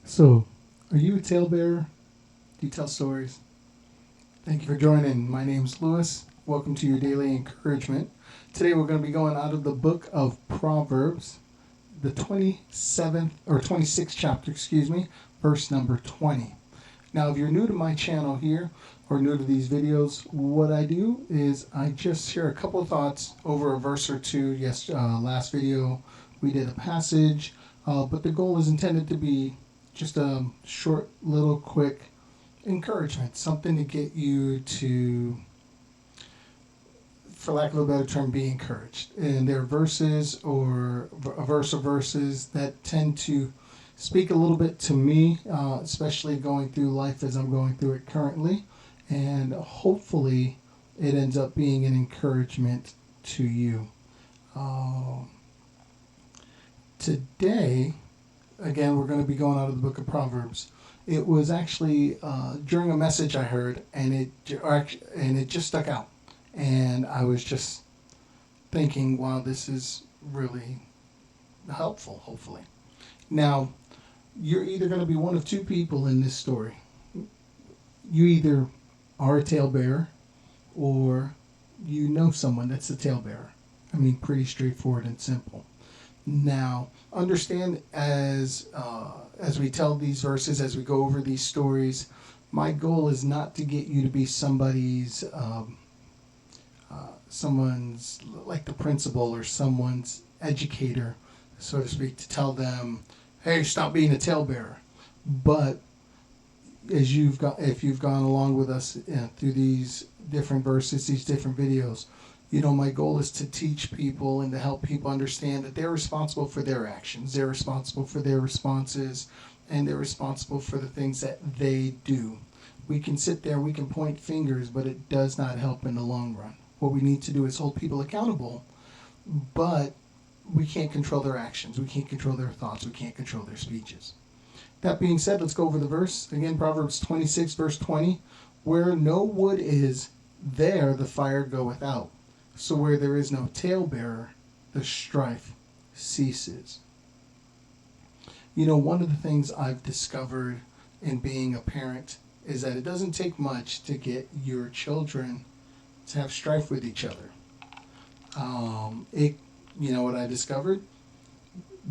So, are you a talebearer? Do you tell stories? Thank you for joining. My name's Lewis. Welcome to your daily encouragement. Today we're going to be going out of the book of Proverbs, the 27th or 26th chapter, verse number 20. Now, if you're new to my channel here or new to these videos, what I do is I just share a couple of thoughts over a verse or two. Yes, last video we did a passage, but the goal is intended to be just a short, little, quick encouragement, something to get you to, for lack of a better term, be encouraged. And there are verses or a verse or verses that tend to speak a little bit to me, especially going through life as I'm going through it currently. And hopefully it ends up being an encouragement to you. Today, again, we're going to be going out of the book of Proverbs. It was actually during a message I heard, and it just stuck out. And I was just thinking, wow, this is really helpful, hopefully. Now, you're either going to be one of two people in this story. You either are a talebearer or you know someone that's a talebearer. I mean, pretty straightforward and simple. Now, understand as we tell these verses, as we go over these stories, my goal is not to get you to be someone's like the principal or someone's educator, so to speak, to tell them, hey, stop being a talebearer. But if you've gone along with us through these different verses, these different videos, my goal is to teach people and to help people understand that they're responsible for their actions, they're responsible for their responses, and they're responsible for the things that they do. We can sit there, we can point fingers, but it does not help in the long run. What we need to do is hold people accountable, but we can't control their actions, we can't control their thoughts, we can't control their speeches. That being said, let's go over the verse. Again, Proverbs 26, verse 20. Where no wood is, there the fire goeth out. So where there is no talebearer, the strife ceases. One of the things I've discovered in being a parent is that it doesn't take much to get your children to have strife with each other. What I discovered?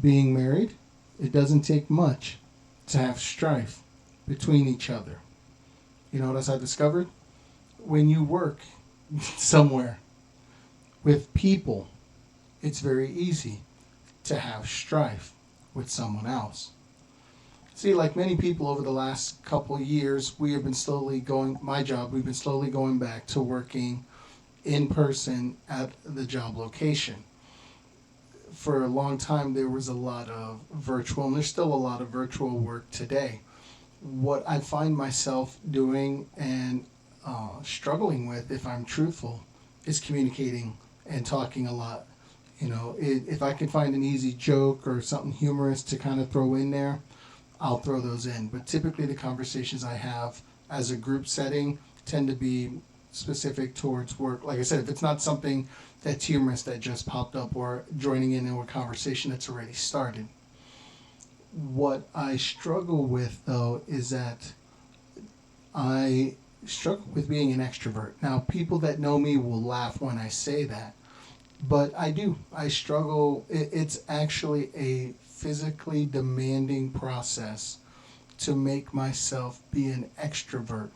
Being married, it doesn't take much to have strife between each other. You know what else I discovered? When you work somewhere with people, it's very easy to have strife with someone else. See, like many people over the last couple years, we've been slowly going back to working in person at the job location. For a long time, there was a lot of virtual, and there's still a lot of virtual work today. What I find myself doing and struggling with, if I'm truthful, is communicating and talking a lot. If I can find an easy joke or something humorous to kind of throw in there, I'll throw those in. But typically the conversations I have as a group setting tend to be specific towards work. Like I said, if it's not something that's humorous that just popped up or joining in a conversation that's already started. What I struggle with, though, is that I struggle with being an extrovert. Now, people that know me will laugh when I say that, but I do. I struggle. It's actually a physically demanding process to make myself be an extrovert.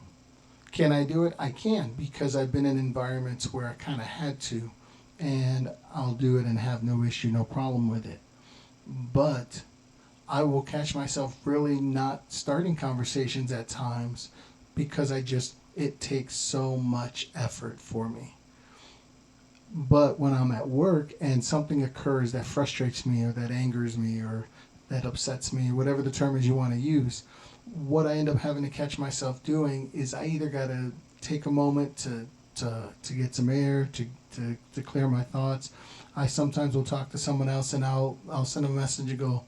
Can I do it? I can, because I've been in environments where I kind of had to, and I'll do it and have no issue, no problem with it. But I will catch myself really not starting conversations at times because it takes so much effort for me. But when I'm at work and something occurs that frustrates me or that angers me or that upsets me, whatever the term is you want to use, what I end up having to catch myself doing is I either got to take a moment to get some air, to clear my thoughts. I sometimes will talk to someone else and I'll send a message and go,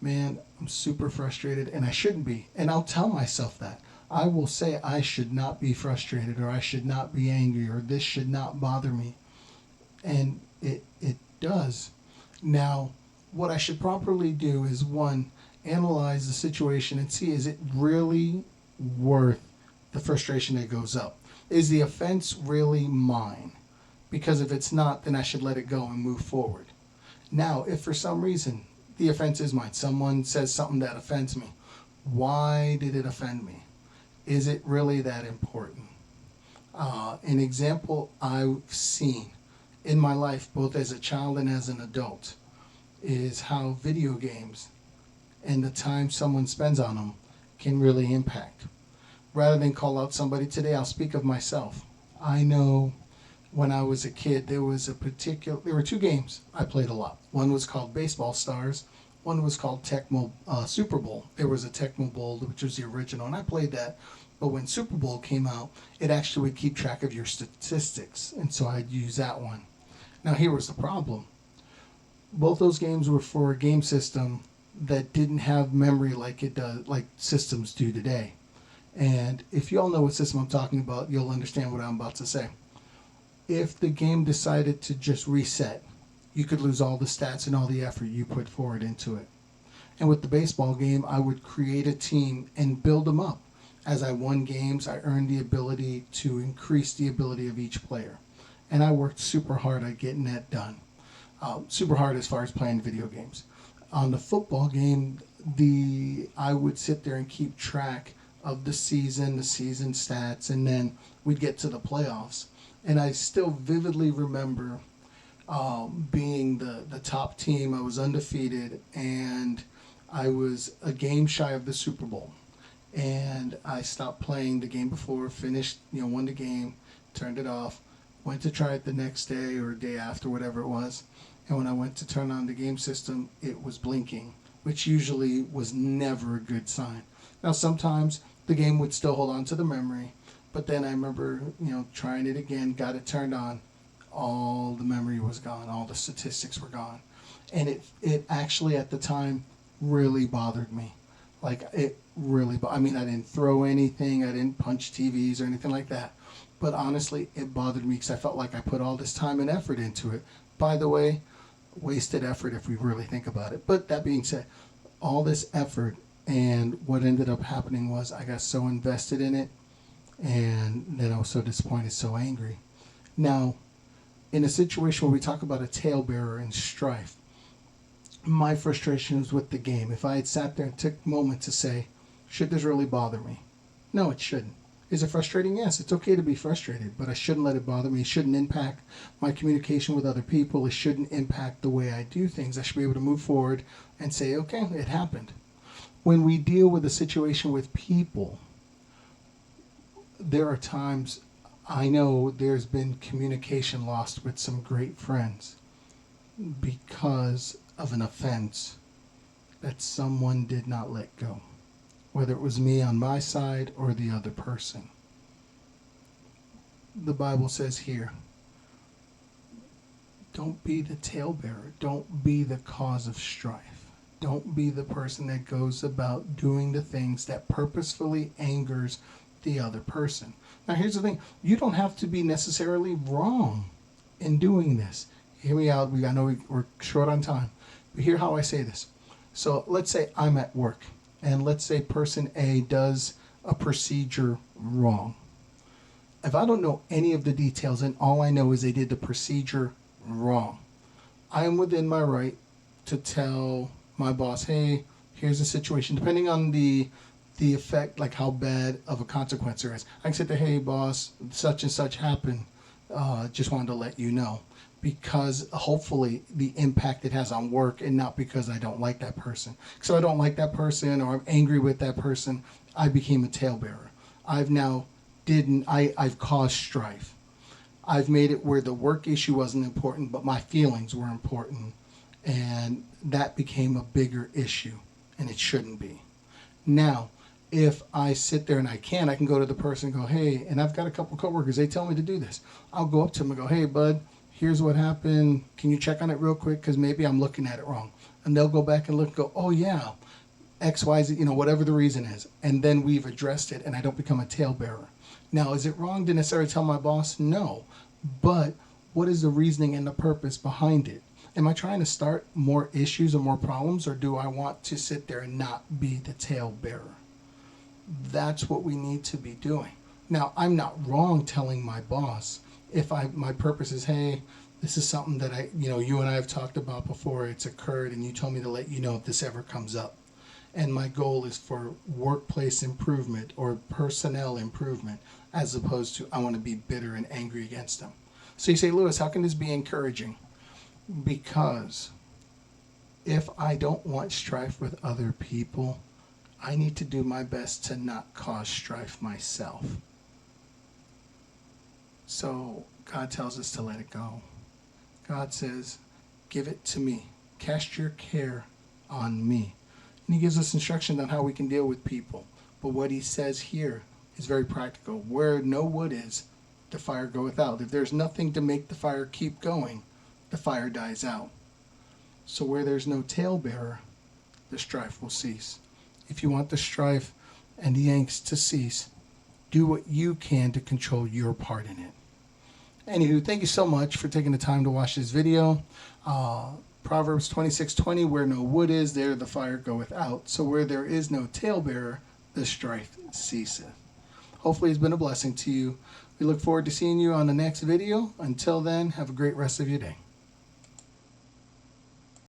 man, I'm super frustrated and I shouldn't be. And I'll tell myself that. I will say I should not be frustrated or I should not be angry or this should not bother me. And it does. Now, what I should properly do is, one, analyze the situation and see, is it really worth the frustration that goes up? Is the offense really mine? Because if it's not, then I should let it go and move forward. Now, if for some reason the offense is mine, someone says something that offends me, why did it offend me? Is it really that important? An example I've seen in my life, both as a child and as an adult, is how video games and the time someone spends on them can really impact. Rather than call out somebody today, I'll speak of myself. I know when I was a kid, there were two games I played a lot. One was called Baseball Stars. One was called Tecmo Super Bowl. There was a Tecmo Bowl, which was the original, and I played that. But when Super Bowl came out, it actually would keep track of your statistics, and so I'd use that one. Now here was the problem. Both those games were for a game system that didn't have memory like it does, like systems do today. And if you all know what system I'm talking about, you'll understand what I'm about to say. If the game decided to just reset, you could lose all the stats and all the effort you put forward into it. And with the baseball game, I would create a team and build them up. As I won games, I earned the ability to increase the ability of each player. And I worked super hard at getting that done. Super hard as far as playing video games. On the football game, I would sit there and keep track of the season stats, and then we'd get to the playoffs. And I still vividly remember being the top team. I was undefeated, and I was a game shy of the Super Bowl. And I stopped playing the game before, finished, won the game, turned it off, went to try it the next day or day after, whatever it was. And when I went to turn on the game system, it was blinking, which usually was never a good sign. Now, sometimes the game would still hold on to the memory, but then I remember, trying it again, got it turned on, all the memory was gone, all the statistics were gone. And it actually at the time really bothered me. Like, it really, I didn't throw anything, I didn't punch TVs or anything like that. But honestly, it bothered me because I felt like I put all this time and effort into it. By the way, wasted effort if we really think about it. But that being said, all this effort, and what ended up happening was I got so invested in it, and then I was so disappointed, so angry. Now, in a situation where we talk about a talebearer and strife, my frustration was with the game. If I had sat there and took a moment to say, should this really bother me? No, it shouldn't. Is it frustrating? Yes, it's okay to be frustrated, but I shouldn't let it bother me. It shouldn't impact my communication with other people. It shouldn't impact the way I do things. I should be able to move forward and say, okay, it happened. When we deal with a situation with people, there are times I know there's been communication lost with some great friends because of an offense that someone did not let go, whether it was me on my side or the other person. The Bible says here, don't be the talebearer. Don't be the cause of strife. Don't be the person that goes about doing the things that purposefully angers the other person. Now, here's the thing. You don't have to be necessarily wrong in doing this. Hear me out. I know we're short on time. But hear how I say this. So let's say I'm at work, and let's say person A does a procedure wrong. If I don't know any of the details and all I know is they did the procedure wrong, I am within my right to tell my boss, hey, here's the situation. Depending on the effect, like how bad of a consequence there is, I can say, hey boss, such and such happened. Just wanted to let you know. Because hopefully the impact it has on work, and not because I don't like that person. So I don't like that person, or I'm angry with that person, I became a talebearer. I've caused strife. I've made it where the work issue wasn't important, but my feelings were important. And that became a bigger issue, and it shouldn't be. Now, if I sit there and I can go to the person and go, hey, and I've got a couple coworkers, they tell me to do this. I'll go up to them and go, hey, bud, here's what happened. Can you check on it real quick? Because maybe I'm looking at it wrong. And they'll go back and look and go, oh, yeah, X, Y, Z, whatever the reason is. And then we've addressed it, and I don't become a talebearer. Now, is it wrong to necessarily tell my boss? No. But what is the reasoning and the purpose behind it? Am I trying to start more issues or more problems, or do I want to sit there and not be the talebearer? That's what we need to be doing. Now, I'm not wrong telling my boss if my purpose is, hey, this is something that you and I have talked about before. It's occurred, and you told me to let you know if this ever comes up. And my goal is for workplace improvement or personnel improvement, as opposed to I want to be bitter and angry against them. So you say, Lewis, how can this be encouraging? Because if I don't want strife with other people, I need to do my best to not cause strife myself. So God tells us to let it go. God says, give it to me. Cast your care on me. And he gives us instructions on how we can deal with people. But what he says here is very practical. Where no wood is, the fire goeth out. If there's nothing to make the fire keep going, the fire dies out. So where there's no talebearer, the strife will cease. If you want the strife and the angst to cease, do what you can to control your part in it. Anywho, thank you so much for taking the time to watch this video. Proverbs 26:20, where no wood is, there the fire goeth out. So where there is no talebearer, the strife ceaseth. Hopefully it's been a blessing to you. We look forward to seeing you on the next video. Until then, have a great rest of your day.